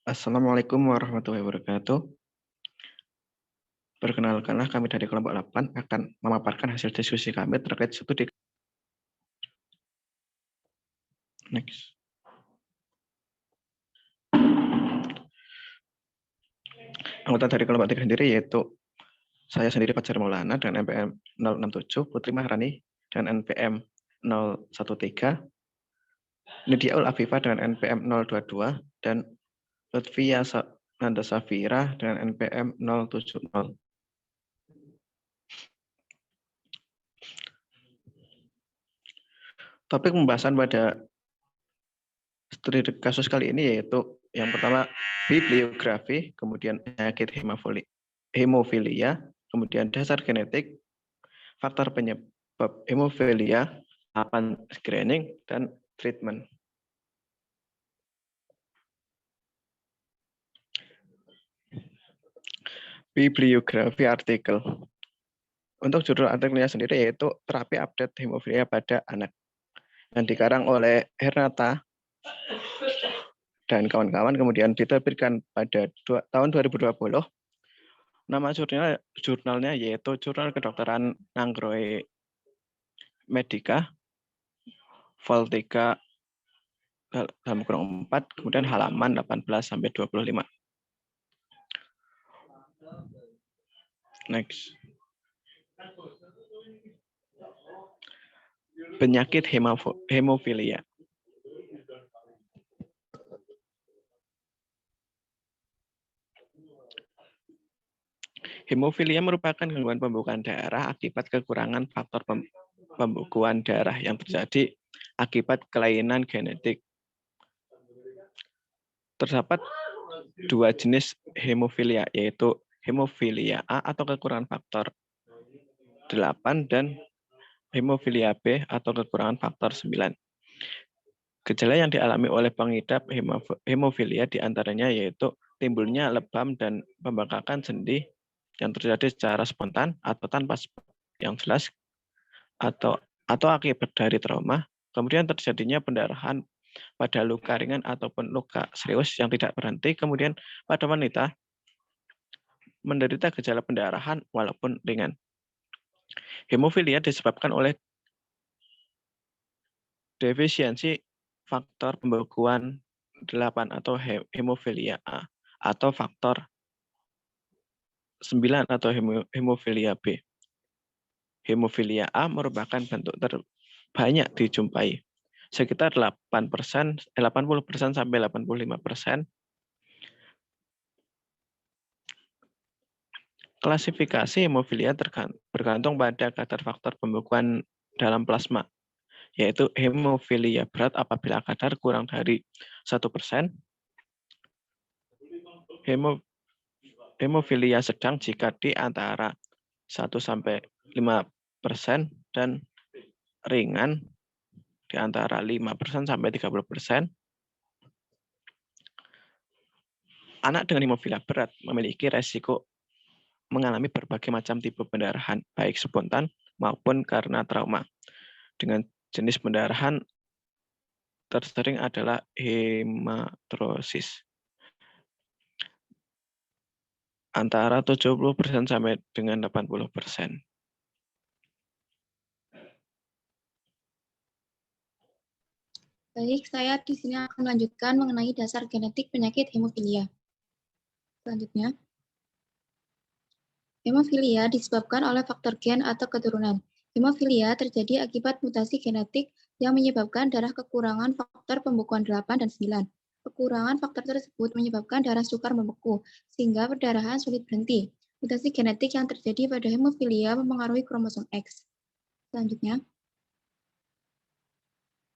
Assalamualaikum warahmatullahi wabarakatuh. Perkenalkanlah kami dari kelompok 8 akan memaparkan hasil diskusi kami terkait studi. Next. Anggota dari kelompok 3 sendiri yaitu saya sendiri Fajar Maulana dengan NPM 067, Putri Maharani dengan NPM 013, Nidiaul Afifah dengan NPM 022, dan Lutfia Nanda Safira dengan NPM 070. Topik pembahasan pada studi kasus kali ini yaitu yang pertama bibliografi, kemudian penyakit hemofilia, kemudian dasar genetik, faktor penyebab hemofilia, tahapan screening, dan treatment. Bibliografi artikel. Untuk judul artikelnya sendiri yaitu terapi update hemofilia pada anak yang dikarang oleh Hernata dan kawan-kawan, kemudian diterbitkan pada tahun 2020. Nama jurnalnya yaitu Jurnal Kedokteran Nangroe Medica, vol 3 dalam kurung 4, kemudian halaman 18-25. Next. Penyakit hemofilia. Hemofilia merupakan gangguan pembukaan darah akibat kekurangan faktor pembukuan darah yang terjadi akibat kelainan genetik. Terdapat dua jenis hemofilia, yaitu hemofilia A atau kekurangan faktor 8 dan hemofilia B atau kekurangan faktor 9. Gejala yang dialami oleh pengidap hemofilia diantaranya yaitu timbulnya lebam dan pembengkakan sendi yang terjadi secara spontan atau tanpa sebab yang jelas atau akibat dari trauma, kemudian terjadinya pendarahan pada luka ringan ataupun luka serius yang tidak berhenti, kemudian pada wanita menderita gejala pendarahan walaupun ringan. Hemofilia disebabkan oleh defisiensi faktor pembekuan 8 atau hemofilia A atau faktor 9 atau hemofilia B. Hemofilia A merupakan bentuk terbanyak dijumpai, sekitar 80% sampai 85%. Klasifikasi hemofilia bergantung pada kadar faktor pembekuan dalam plasma, yaitu hemofilia berat apabila kadar kurang dari 1%, hemofilia sedang jika di antara 1-5%, dan ringan di antara 5% sampai 30%. Anak dengan hemofilia berat memiliki resiko mengalami berbagai macam tipe pendarahan, baik spontan maupun karena trauma. Dengan jenis pendarahan tersering adalah hematrosis. Antara 70% sampai dengan 80%. Baik, saya di sini akan melanjutkan mengenai dasar genetik penyakit hemofilia. Selanjutnya, hemofilia disebabkan oleh faktor gen atau keturunan. Hemofilia terjadi akibat mutasi genetik yang menyebabkan darah kekurangan faktor pembekuan 8 dan 9. Kekurangan faktor tersebut menyebabkan darah sukar membeku, sehingga perdarahan sulit berhenti. Mutasi genetik yang terjadi pada hemofilia mempengaruhi kromosom X. Selanjutnya,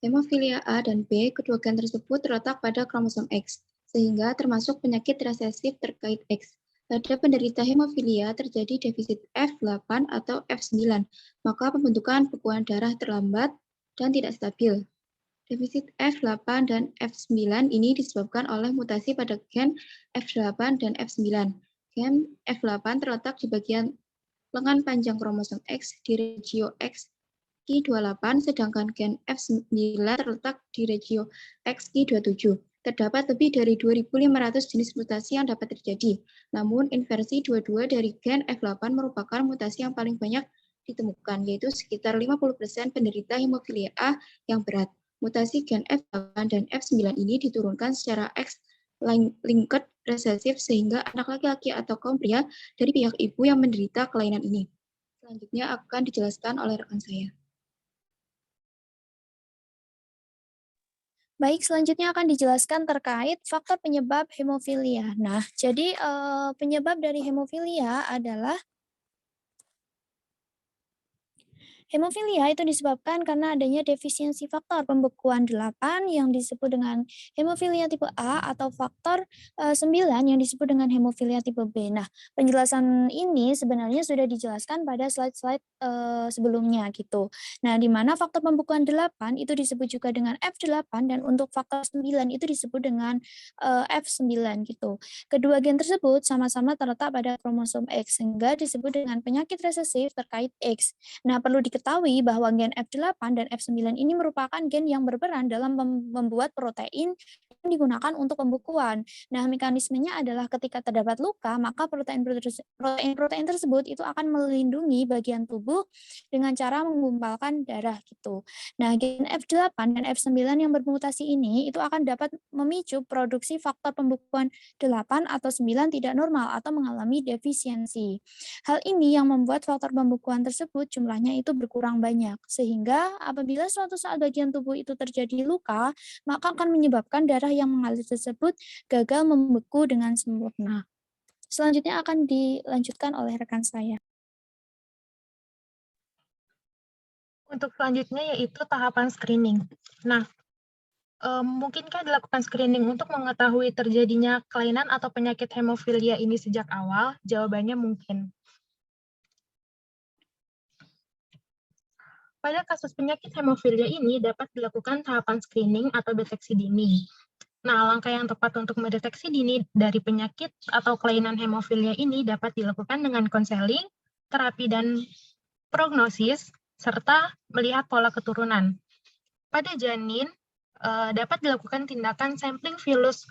hemofilia A dan B, kedua gen tersebut terletak pada kromosom X, sehingga termasuk penyakit resesif terkait X. Pada penderita hemofilia terjadi defisit F8 atau F9, maka pembentukan bekuan darah terlambat dan tidak stabil. Defisit F8 dan F9 ini disebabkan oleh mutasi pada gen F8 dan F9. Gen F8 terletak di bagian lengan panjang kromosom X di regio XQ28, sedangkan gen F9 terletak di regio XQ27. Terdapat lebih dari 2.500 jenis mutasi yang dapat terjadi. Namun, inversi 22 dari gen F8 merupakan mutasi yang paling banyak ditemukan, yaitu sekitar 50% penderita hemofilia A yang berat. Mutasi gen F8 dan F9 ini diturunkan secara X-linked resesif sehingga anak laki-laki atau kaum pria dari pihak ibu yang menderita kelainan ini. Selanjutnya akan dijelaskan oleh rekan saya. Baik, selanjutnya akan dijelaskan terkait faktor penyebab hemofilia. Nah, jadi penyebab dari hemofilia adalah hemofilia itu disebabkan karena adanya defisiensi faktor pembekuan 8 yang disebut dengan hemofilia tipe A atau faktor 9 yang disebut dengan hemofilia tipe B. Nah, penjelasan ini sebenarnya sudah dijelaskan pada slide-slide sebelumnya gitu. Nah, di mana faktor pembekuan 8 itu disebut juga dengan F8 dan untuk faktor 9 itu disebut dengan F9 gitu. Kedua gen tersebut sama-sama terletak pada kromosom X sehingga disebut dengan penyakit resesif terkait X. Nah, perlu diketahui bahwa gen F8 dan F9 ini merupakan gen yang berperan dalam membuat protein yang digunakan untuk pembekuan. Nah, mekanismenya adalah ketika terdapat luka, maka protein tersebut itu akan melindungi bagian tubuh dengan cara menggumpalkan darah gitu. Nah, gen F8 dan F9 yang bermutasi ini itu akan dapat memicu produksi faktor pembekuan 8 atau 9 tidak normal atau mengalami defisiensi. Hal ini yang membuat faktor pembekuan tersebut jumlahnya itu berkurang banyak, sehingga apabila suatu saat bagian tubuh itu terjadi luka, maka akan menyebabkan darah yang mengalir tersebut gagal membeku dengan sempurna. Selanjutnya akan dilanjutkan oleh rekan saya. Untuk selanjutnya yaitu tahapan screening. Nah, mungkinkah dilakukan screening untuk mengetahui terjadinya kelainan atau penyakit hemofilia ini sejak awal? Jawabannya mungkin. Pada kasus penyakit hemofilia ini dapat dilakukan tahapan screening atau deteksi dini. Nah, langkah yang tepat untuk mendeteksi dini dari penyakit atau kelainan hemofilia ini dapat dilakukan dengan konseling, terapi dan prognosis, serta melihat pola keturunan. Pada janin, dapat dilakukan tindakan sampling virus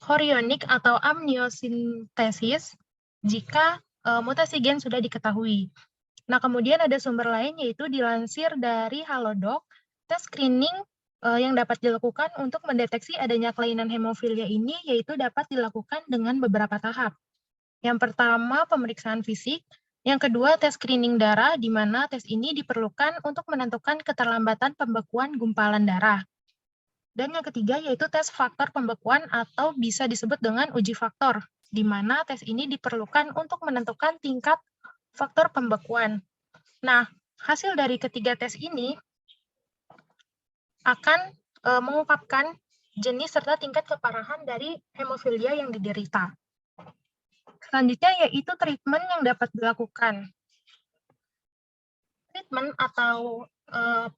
chorionik atau amniosintesis jika mutasi gen sudah diketahui. Nah, kemudian ada sumber lain yaitu dilansir dari Halodoc, tes screening yang dapat dilakukan untuk mendeteksi adanya kelainan hemofilia ini yaitu dapat dilakukan dengan beberapa tahap. Yang pertama, pemeriksaan fisik. Yang kedua, tes screening darah, di mana tes ini diperlukan untuk menentukan keterlambatan pembekuan gumpalan darah. Dan yang ketiga, yaitu tes faktor pembekuan atau bisa disebut dengan uji faktor, di mana tes ini diperlukan untuk menentukan tingkat faktor pembekuan. Nah, hasil dari ketiga tes ini akan mengungkapkan jenis serta tingkat keparahan dari hemofilia yang diderita. Selanjutnya yaitu treatment yang dapat dilakukan. Treatment atau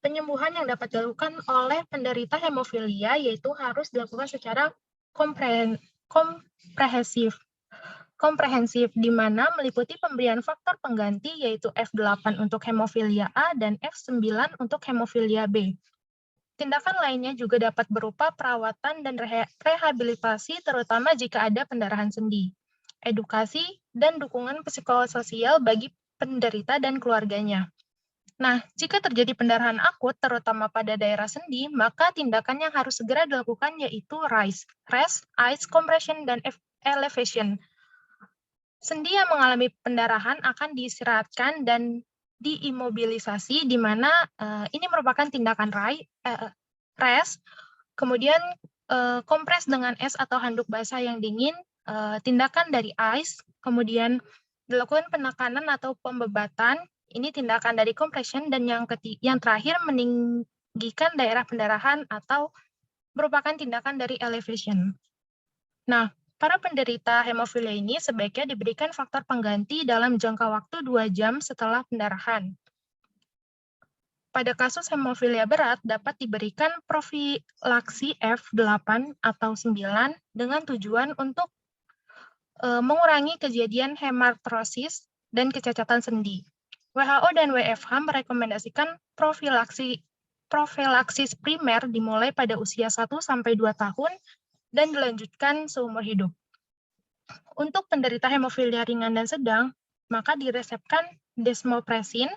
penyembuhan yang dapat dilakukan oleh penderita hemofilia yaitu harus dilakukan secara komprehensif, di mana meliputi pemberian faktor pengganti yaitu F8 untuk hemofilia A dan F9 untuk hemofilia B. Tindakan lainnya juga dapat berupa perawatan dan rehabilitasi terutama jika ada pendarahan sendi, edukasi, dan dukungan psikososial bagi penderita dan keluarganya. Nah, jika terjadi pendarahan akut, terutama pada daerah sendi, maka tindakan yang harus segera dilakukan yaitu rest, ice compression, dan elevation. Sendi yang mengalami pendarahan akan diistirahatkan dan diimobilisasi, di mana ini merupakan tindakan rest, kemudian kompres dengan es atau handuk basah yang dingin, tindakan dari ice, kemudian dilakukan penekanan atau pembebatan, ini tindakan dari compression, dan yang terakhir meninggikan daerah pendarahan atau merupakan tindakan dari elevation. Nah, para penderita hemofilia ini sebaiknya diberikan faktor pengganti dalam jangka waktu 2 jam setelah pendarahan. Pada kasus hemofilia berat dapat diberikan profilaksi F8 atau 9 dengan tujuan untuk mengurangi kejadian hemartrosis dan kecacatan sendi. WHO dan WFH merekomendasikan profilaksi profilaksis primer dimulai pada usia 1 sampai 2 tahun dan dilanjutkan seumur hidup. Untuk penderita hemofilia ringan dan sedang, maka diresepkan desmopresin,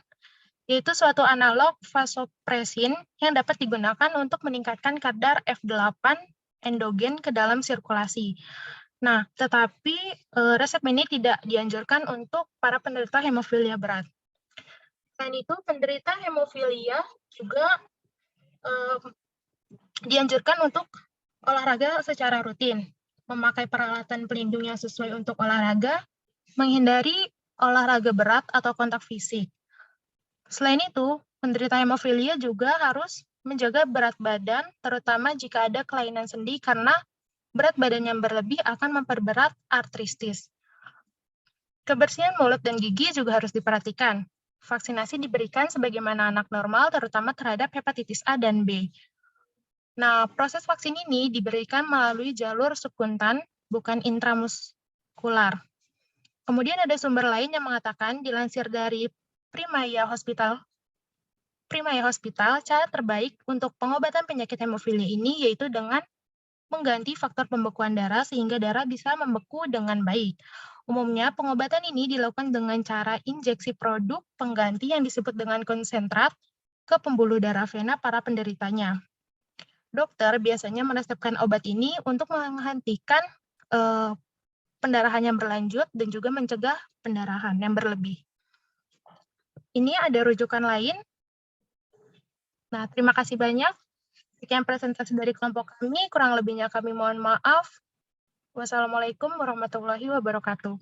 yaitu suatu analog vasopresin yang dapat digunakan untuk meningkatkan kadar F8 endogen ke dalam sirkulasi. Nah, tetapi resep ini tidak dianjurkan untuk para penderita hemofilia berat. Selain itu, penderita hemofilia juga dianjurkan untuk olahraga secara rutin, memakai peralatan pelindung yang sesuai untuk olahraga, menghindari olahraga berat atau kontak fisik. Selain itu, penderita hemofilia juga harus menjaga berat badan, terutama jika ada kelainan sendi karena berat badan yang berlebih akan memperberat artritis. Kebersihan mulut dan gigi juga harus diperhatikan. Vaksinasi diberikan sebagaimana anak normal, terutama terhadap hepatitis A dan B. Nah, proses vaksin ini diberikan melalui jalur subkuntan, bukan intramuskular. Kemudian ada sumber lain yang mengatakan, dilansir dari Primaya Hospital, cara terbaik untuk pengobatan penyakit hemofilia ini yaitu dengan mengganti faktor pembekuan darah sehingga darah bisa membeku dengan baik. Umumnya, pengobatan ini dilakukan dengan cara injeksi produk pengganti yang disebut dengan konsentrat ke pembuluh darah vena para penderitanya. Dokter biasanya meresepkan obat ini untuk menghentikan pendarahan yang berlanjut dan juga mencegah pendarahan yang berlebih. Ini ada rujukan lain. Nah, terima kasih banyak. Sekian presentasi dari kelompok kami, kurang lebihnya kami mohon maaf. Wassalamualaikum warahmatullahi wabarakatuh.